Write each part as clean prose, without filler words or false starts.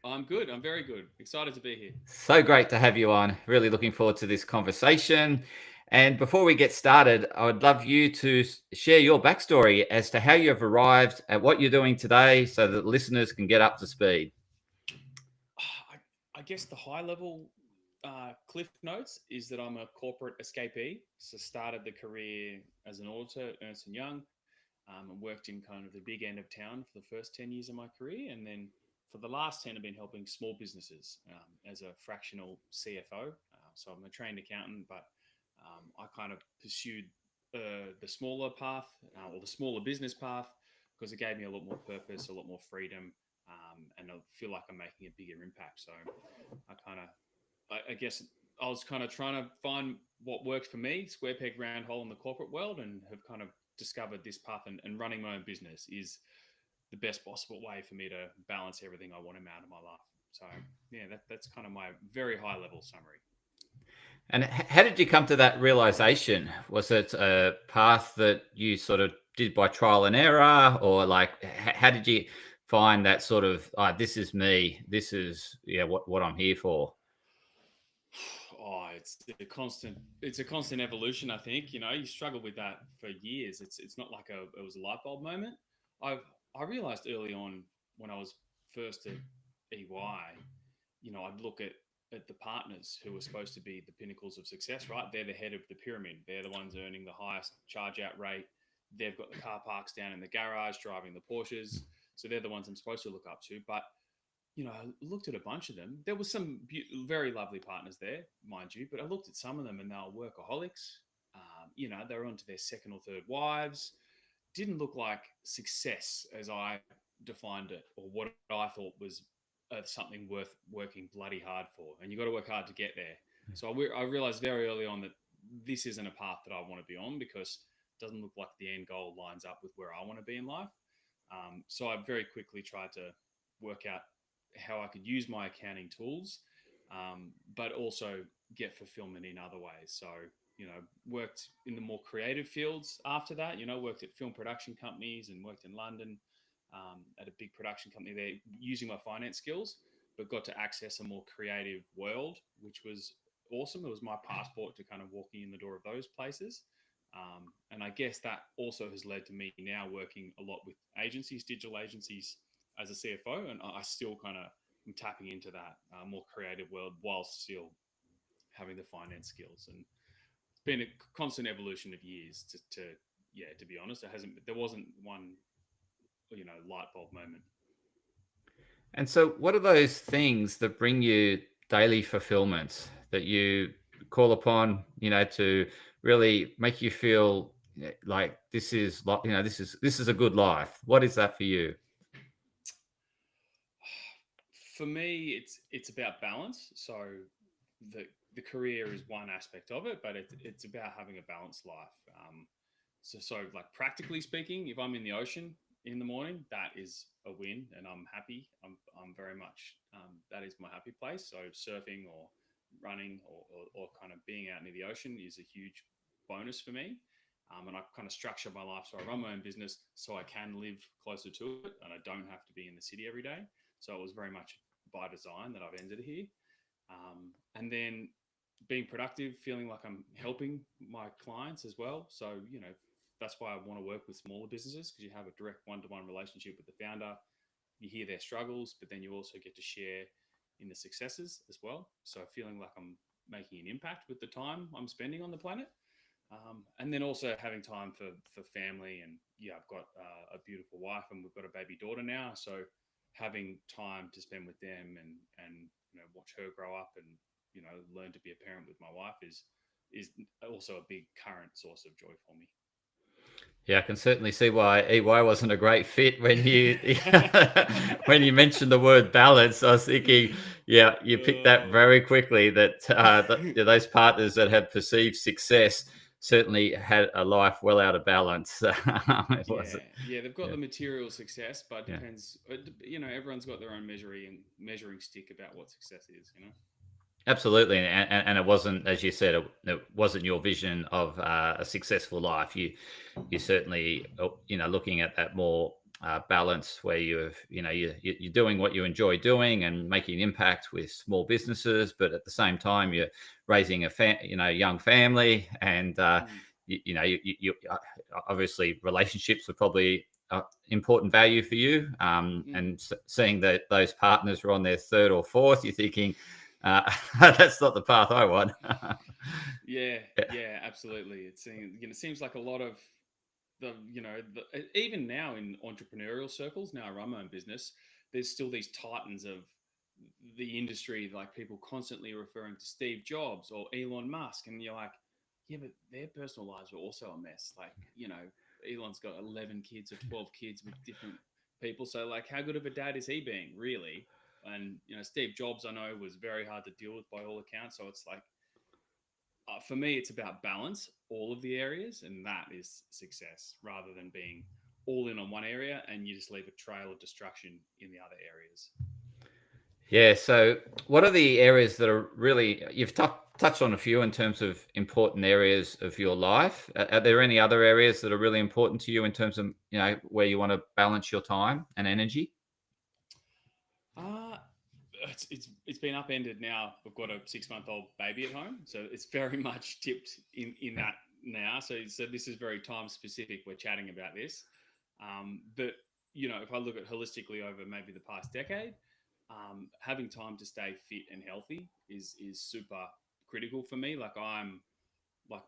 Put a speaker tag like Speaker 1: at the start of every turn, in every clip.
Speaker 1: I'm good. I'm very good. Excited to be here.
Speaker 2: So great to have you on. Really looking forward to this conversation. And before we get started, I would love you to share your backstory as to how you've arrived at what you're doing today so that listeners can get up to speed.
Speaker 1: I guess the high level cliff notes is that I'm a corporate escapee. So started the career as an auditor at Ernst& Young, and worked in kind of the big end of town for the first 10 years of my career. And then for the last 10, I've been helping small businesses as a fractional CFO. So I'm a trained accountant, but I kind of pursued the smaller path or the smaller business path because it gave me a lot more purpose, a lot more freedom, and I feel like I'm making a bigger impact. So I kind of, I guess I was kind of trying to find what worked for me, square peg, round hole in the corporate world, and have kind of discovered this path, and running my own business is the best possible way for me to balance everything I want out of my life. So yeah, that's kind of my very high level summary.
Speaker 2: And how did you come to that realization? Was it a path that you sort of did by trial and error, or like how did you find that sort of, this is me, this is what I'm here for?
Speaker 1: Oh, it's a constant evolution. I think you struggle with that for years. It's not like it was a light bulb moment. I realized early on when I was first at EY, I'd look at the partners who were supposed to be the pinnacles of success, right? They're the head of the pyramid. They're the ones earning the highest charge out rate. They've got the car parks down in the garage, driving the Porsches. So they're the ones I'm supposed to look up to. But I looked at a bunch of them. There was some very lovely partners there, mind you, but I looked at some of them and they were workaholics. They were onto their second or third wives. Didn't look like success as I defined it, or what I thought was something worth working bloody hard for. And you got to work hard to get there. So I realized very early on that this isn't a path that I want to be on, because it doesn't look like the end goal lines up with where I want to be in life. So I very quickly tried to work out how I could use my accounting tools, but also get fulfillment in other ways. So, worked in the more creative fields after that, worked at film production companies and worked in London at a big production company there using my finance skills, but got to access a more creative world, which was awesome. It was my passport to kind of walking in the door of those places. And I guess that also has led to me now working a lot with agencies, digital agencies, as a CFO, and I still kind of am tapping into that more creative world while still having the finance skills. And it's been a constant evolution of years to be honest. There wasn't one, light bulb moment.
Speaker 2: And so, what are those things that bring you daily fulfillment that you call upon, to really make you feel like this is a good life? What is that for you?
Speaker 1: For me, it's about balance. So the career is one aspect of it, but it's about having a balanced life. So like practically speaking, if I'm in the ocean in the morning, that is a win, and I'm happy. I'm very much that is my happy place. So surfing or running or kind of being out near the ocean is a huge bonus for me. And I kind of structure my life so I run my own business so I can live closer to it and I don't have to be in the city every day. So it was very much by design that I've ended here. And then being productive, feeling like I'm helping my clients as well. So, that's why I want to work with smaller businesses, because you have a direct one-to-one relationship with the founder. You hear their struggles, but then you also get to share in the successes as well. So feeling like I'm making an impact with the time I'm spending on the planet. And then also having time for family. And yeah, I've got a beautiful wife and we've got a baby daughter now. So having time to spend with them and watch her grow up and learn to be a parent with my wife is also a big current source of joy for me.
Speaker 2: Yeah, I can certainly see why EY wasn't a great fit when you when you mentioned the word balance. I was thinking, yeah, you picked that
Speaker 1: Oh.
Speaker 2: very quickly. Those partners that have perceived success certainly had a life well out of balance. It wasn't.
Speaker 1: Yeah, they've got
Speaker 2: Yeah,
Speaker 1: the material success, but it
Speaker 2: yeah.
Speaker 1: depends. Everyone's got their own measuring stick about what success is.
Speaker 2: Absolutely, and it wasn't, as you said, it wasn't your vision of a successful life. You certainly, looking at that more balance where you're doing what you enjoy doing and making impact with small businesses, but at the same time you're raising a young family, and
Speaker 1: Mm,
Speaker 2: obviously relationships are probably important value for you,
Speaker 1: mm.
Speaker 2: and seeing that those partners are on their third or fourth, you're thinking, that's not the path I want.
Speaker 1: Yeah,
Speaker 2: Yeah.
Speaker 1: yeah, absolutely. It seems like a lot of even now in entrepreneurial circles. Now I run my own business. There's still these titans of the industry, like people constantly referring to Steve Jobs or Elon Musk, and you're like, yeah, but their personal lives are also a mess. Like, Elon's got 11 kids or 12 kids with different people. So, like, how good of a dad is he being, really? And Steve Jobs, I know, was very hard to deal with by all accounts. So it's like, for me, it's about balance, all of the areas, and that is success, rather than being all in on one area and you just leave a trail of destruction in the other areas.
Speaker 2: Yeah. So, what are the areas that are really, you've touched on a few in terms of important areas of your life? Are there any other areas that are really important to you in terms of where you want to balance your time and energy?
Speaker 1: Uh it's been upended now. We've got a 6-month-old baby at home, so it's very much tipped in
Speaker 2: Yeah.
Speaker 1: that now. So this is very time specific. We're chatting about this, but if I look at holistically over maybe the past decade, having time to stay fit and healthy is super critical for me. Like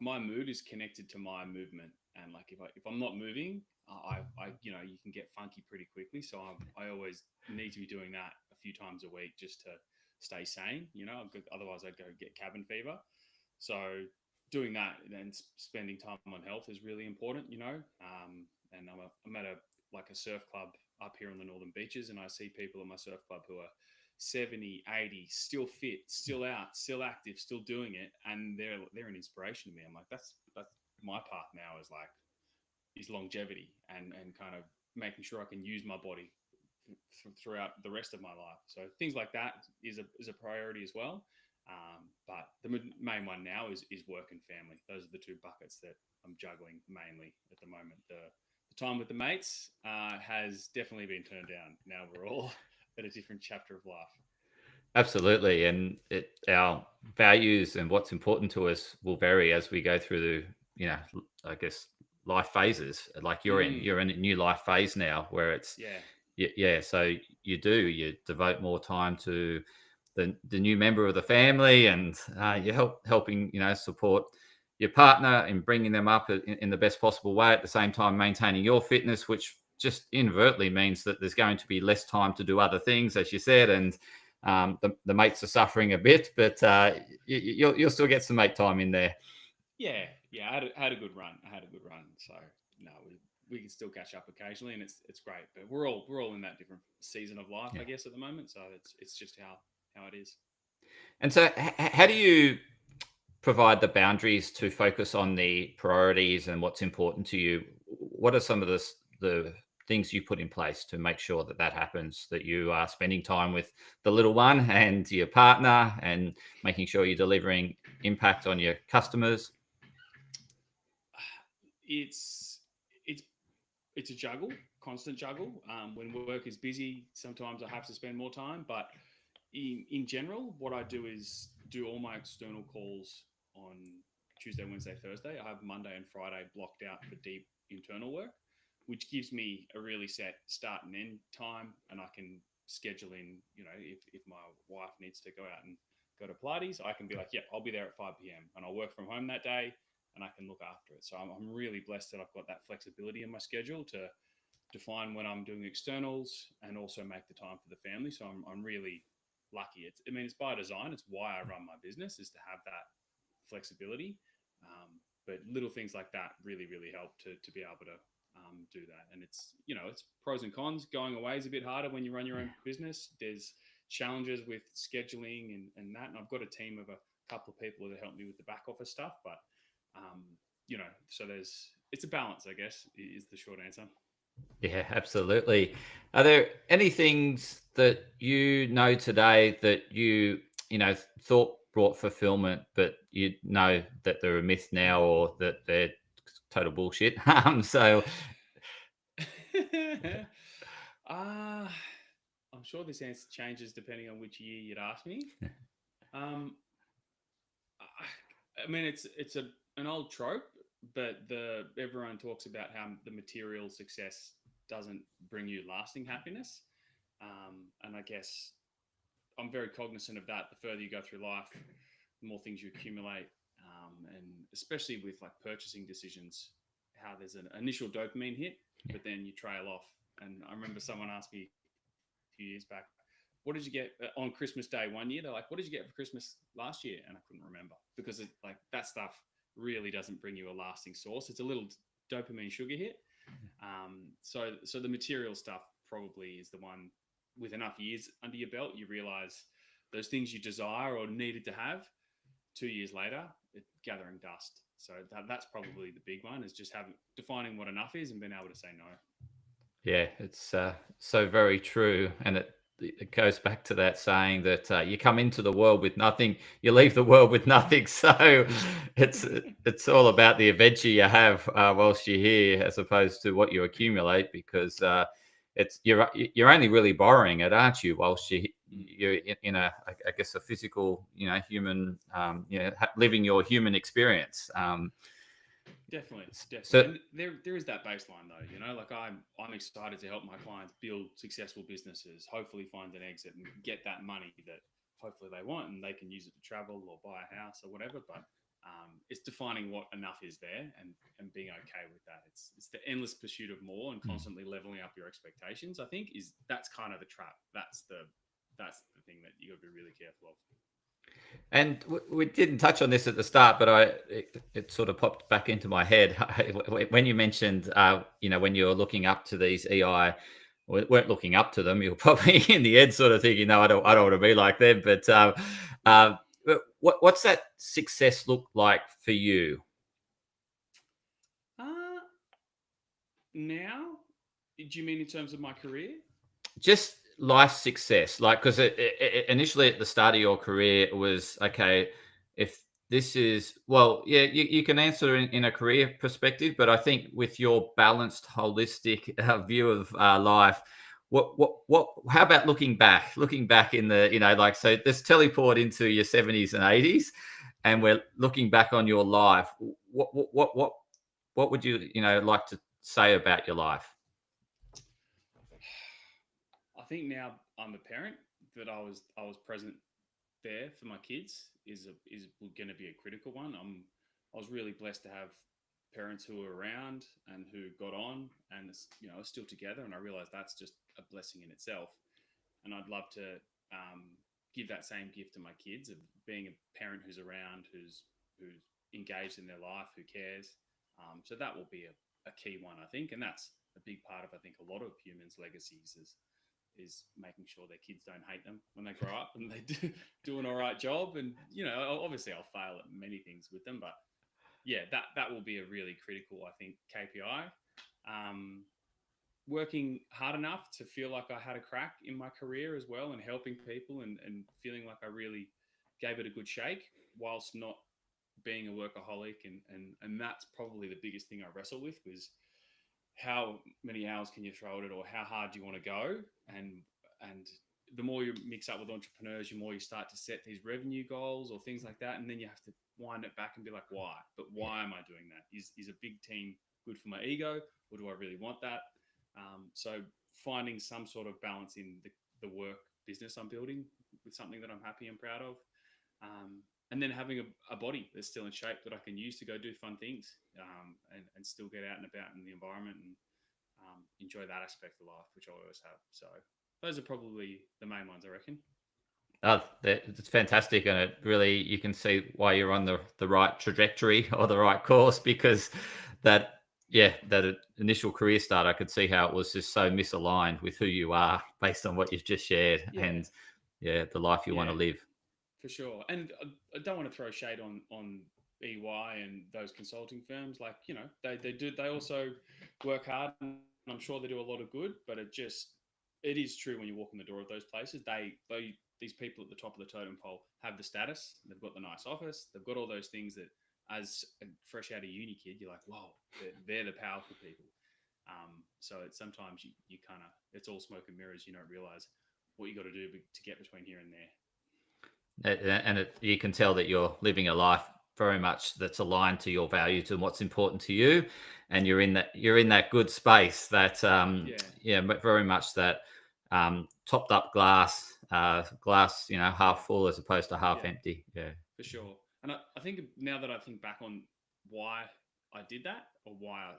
Speaker 1: my mood is connected to my movement, and like if I'm not moving, I you can get funky pretty quickly. So I always need to be doing that a few times a week just to stay sane. Otherwise I'd go get cabin fever. So doing that and spending time on health is really important. And I'm at a surf club up here on the northern beaches, and I see people in my surf club who are 70, 80, still fit, still out, still active, still doing it, and they're an inspiration to me. I'm like, that's my path now, is longevity, and kind of making sure I can use my body throughout the rest of my life. So things like that is a priority as well. But the main one now is work and family. Those are the two buckets that I'm juggling mainly at the moment. The time with the mates has definitely been turned down. Now we're all at a different chapter of life.
Speaker 2: Absolutely. And our values and what's important to us will vary as we go through I guess, life phases. Like
Speaker 1: Mm,
Speaker 2: you're in a new life phase now where it's,
Speaker 1: yeah,
Speaker 2: yeah. So you devote more time to the new member of the family, and you're helping, support your partner in bringing them up in the best possible way, at the same time maintaining your fitness, which just inadvertently means that there's going to be less time to do other things, as you said, and the mates are suffering a bit, but you'll still get some mate time in there.
Speaker 1: yeah, yeah. I had a good run. I had a good run. So no, we can still catch up occasionally, and it's great. But we're all in that different season of life, I
Speaker 2: Yeah.
Speaker 1: guess, at the moment. So it's just how it is.
Speaker 2: And so, how do you provide the boundaries to focus on the priorities and what's important to you? What are some of the things you put in place to make sure that happens? That you are spending time with the little one and your partner, and making sure you're delivering impact on your customers.
Speaker 1: It's it's it's a juggle, constant juggle. When work is busy, sometimes I have to spend more time. But in general, what I do is do all my external calls on Tuesday, Wednesday, Thursday. I have Monday and Friday blocked out for deep internal work, which gives me a really set start and end time, and I can schedule in. If my wife needs to go out and go to Pilates, I can be like, "Yep, I'll be there at 5 p.m." and I'll work from home that day, and I can look after it. So I'm really blessed that I've got that flexibility in my schedule to define when I'm doing externals and also make the time for the family. So I'm really lucky. It's by design. It's why I run my business, is to have that flexibility. But little things like that really, really help to be able to do that. And it's pros and cons. Going away is a bit harder when you run your own business. There's challenges with scheduling and that. And I've got a team of a couple of people that help me with the back office stuff. But so it's a balance, I guess, is the short answer.
Speaker 2: Yeah, absolutely. Are there any things that you know today that thought brought fulfillment, but you know that they're a myth now, or that they're total bullshit? So
Speaker 1: I'm sure this answer changes depending on which year you'd ask me. Um, I mean, it's an old trope, but the everyone talks about how the material success doesn't bring you lasting happiness, and I guess I'm very cognizant of that. The further you go through life, the more things you accumulate, and especially with like purchasing decisions, how there's an initial dopamine hit, but then you trail off. And I remember someone asked me a few years back, "What did you get on Christmas Day one year?" They're like, "What did you get for Christmas last year?" And I couldn't remember because like that stuff really doesn't bring you a lasting source. It's a little dopamine sugar hit. So the material stuff probably is the one with enough years under your belt, you realize those things you desire or needed to have 2 years later, gathering dust. So that's probably the big one, is just having defining what enough is and being able to say no.
Speaker 2: Yeah, it's so very true, and it goes back to that saying that you come into the world with nothing, you leave the world with nothing. So it's all about the adventure you have whilst you're here, as opposed to what you accumulate, because it's you're only really borrowing it, aren't you? Whilst you're in a, I guess, a physical, human, living your human experience.
Speaker 1: Definitely.
Speaker 2: So
Speaker 1: And there is that baseline though, like I'm excited to help my clients build successful businesses, hopefully find an exit and get that money that hopefully they want, and they can use it to travel or buy a house or whatever. But it's defining what enough is there, and being okay with that. It's the endless pursuit of more and constantly leveling up your expectations. I think that's kind of the trap. That's the thing that you got to be really careful of.
Speaker 2: And we didn't touch on this at the start, but it sort of popped back into my head when you mentioned, when you're looking up to these EI, weren't looking up to them. You're probably in the end sort of thinking, no, I don't want to be like them. But what's that success look like for you?
Speaker 1: Uh, Now, do you mean in terms of my career?
Speaker 2: Just life success, like, because initially at the start of your career it was okay, if this is, well, yeah, you can answer in a career perspective, but I think with your balanced holistic view of life, how about looking back in the, like, so let's teleport into your 70s and 80s, and we're looking back on your life. What would you, like to say about your life?
Speaker 1: I think now I'm a parent, that I was present there for my kids is going to be a critical one. I was really blessed to have parents who were around and who got on and are still together, and I realized that's just a blessing in itself. And I'd love to give that same gift to my kids, of being a parent who's around, who's engaged in their life, who cares. So that will be a key one, I think, and that's a big part of, I think, a lot of humans' legacies is making sure their kids don't hate them when they grow up, and they do an all right job. And obviously I'll fail at many things with them, but yeah, that will be a really critical, I think, KPI. Working hard enough to feel like I had a crack in my career as well, and helping people, and feeling like I really gave it a good shake, whilst not being a workaholic. And that's probably the biggest thing I wrestle with, was how many hours can you throw at it, or how hard do you want to go? And the more you mix up with entrepreneurs, the more you start to set these revenue goals or things like that, and then you have to wind it back and be like, why? But why am I doing that? Is a big team good for my ego, or do I really want that? So finding some sort of balance in the work business I'm building with something that I'm happy and proud of. And then having a body that's still in shape, that I can use to go do fun things, and still get out and about in the environment, and enjoy that aspect of life, which I always have. So those are probably the main ones, I reckon.
Speaker 2: Oh, it's fantastic, and it really, you can see why you're on the right trajectory or the right course, because that, yeah, that initial career start, I could see how it was just so misaligned with who you are based on what you've just shared,
Speaker 1: Yeah,
Speaker 2: and yeah, the life you want to
Speaker 1: yeah,
Speaker 2: live.
Speaker 1: for sure. And I don't want to throw shade on EY and those consulting firms. Like, they also work hard, and I'm sure they do a lot of good. But it is true, when you walk in the door of those places, they these people at the top of the totem pole have the status, they've got the nice office, they've got all those things that, as a fresh out of uni kid, you're like, whoa, they're the powerful people. So it's sometimes you kind of, it's all smoke and mirrors. You don't realize what you got to do to get between here and there.
Speaker 2: And you can tell that you're living a life very much that's aligned to your values and what's important to you, and you're in that good space that but very much that topped up glass, half full as opposed to half empty. Yeah,
Speaker 1: for sure. And I think now that I think back on why I did that, or why I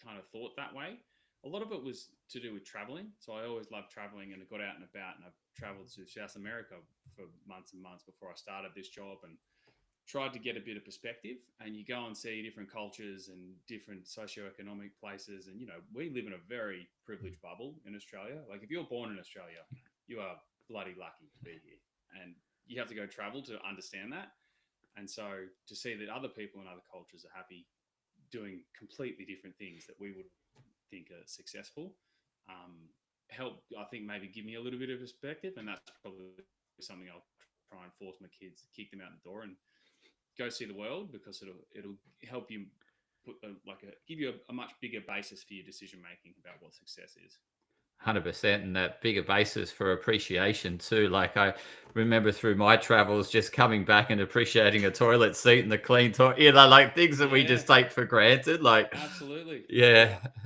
Speaker 1: kind of thought that way, a lot of it was to do with traveling. So I always loved traveling, and I got out and about, and I've traveled to South America for months and months before I started this job, and tried to get a bit of perspective. And you go and see different cultures and different socioeconomic places. And, we live in a very privileged bubble in Australia. Like, if you're born in Australia, you are bloody lucky to be here. And you have to go travel to understand that. And so to see that other people in other cultures are happy doing completely different things that we would think are successful, help, I think, maybe give me a little bit of perspective. And that's probably something I'll try and force my kids, kick them out the door and go see the world, because it'll help you give you a much bigger basis for your decision making about what success is.
Speaker 2: 100%, and that bigger basis for appreciation too. Like, I remember through my travels just coming back and appreciating a toilet seat and the clean toilet, like things that we just take for granted. Like,
Speaker 1: absolutely,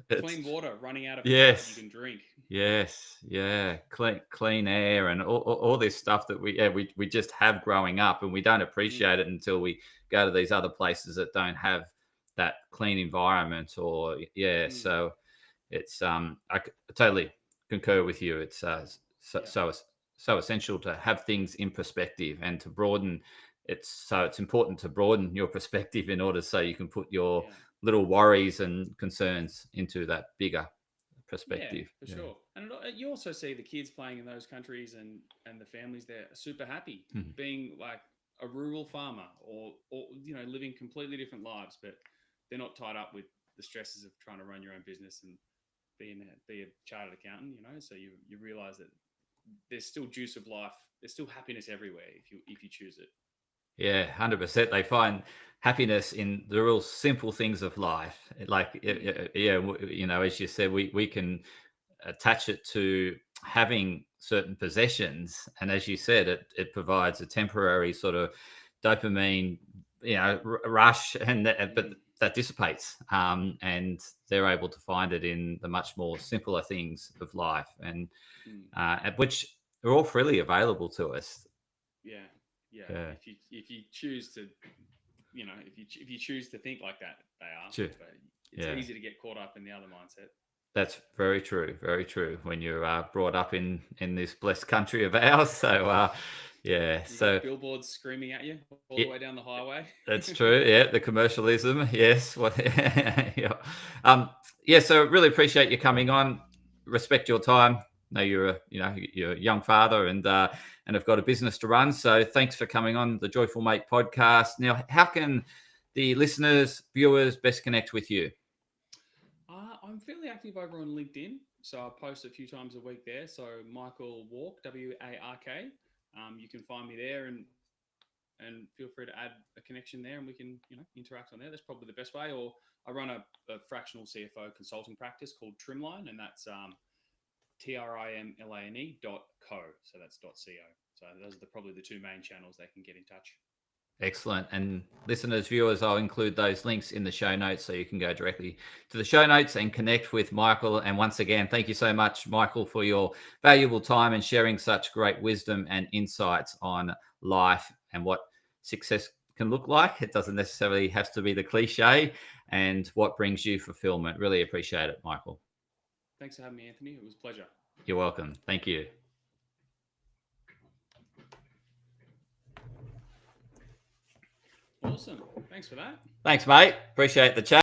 Speaker 2: clean
Speaker 1: water running out of a tap you can drink.
Speaker 2: Yes, clean air and all this stuff that we just have growing up, and we don't appreciate it until we go to these other places that don't have that clean environment. Or so it's I totally concur with you. It's so essential to have things in perspective and to broaden. It's important to broaden your perspective in order so you can put your little worries and concerns into that bigger perspective.
Speaker 1: Yeah, for sure. And you also see the kids playing in those countries, and the families there are super happy being like a rural farmer, or living completely different lives, but they're not tied up with the stresses of trying to run your own business and be a chartered accountant. So you realize that there's still juice of life, there's still happiness everywhere if you choose it.
Speaker 2: Yeah, 100%. They find happiness in the real simple things of life. Like, as you said, we can attach it to having certain possessions, and as you said, it provides a temporary sort of dopamine, rush, and but that dissipates, and they're able to find it in the much more simpler things of life, and which are all freely available to us.
Speaker 1: Yeah. If you choose to, if you choose to think like that, they are.
Speaker 2: Sure.
Speaker 1: But it's easy to get caught up in the other mindset.
Speaker 2: That's very true. Very true. When you're brought up in this blessed country of ours, so so
Speaker 1: billboards screaming at you all the way down the highway.
Speaker 2: That's true. Yeah, the commercialism. Yes. What? So really appreciate you coming on. Respect your time. Know you're a young father and have got a business to run. So thanks for coming on the Joyful Mate podcast. Now, how can the listeners, viewers, best connect with you?
Speaker 1: I'm fairly active over on LinkedIn, so I post a few times a week there. So Michael Wark, Wark. You can find me there, and feel free to add a connection there, and we can interact on there. That's probably the best way. Or I run a fractional CFO consulting practice called Trimline, and that's trimlane.co. So that's .co. So those are probably the two main channels they can get in touch.
Speaker 2: Excellent. And listeners, viewers, I'll include those links in the show notes, so you can go directly to the show notes and connect with Michael. And once again, thank you so much, Michael, for your valuable time and sharing such great wisdom and insights on life and what success can look like. It doesn't necessarily have to be the cliche, and what brings you fulfillment. Really appreciate it, Michael.
Speaker 1: Thanks for having me, Anthony. It was a pleasure.
Speaker 2: You're welcome. Thank you.
Speaker 1: Awesome. Thanks for that.
Speaker 2: Thanks, mate. Appreciate the chat.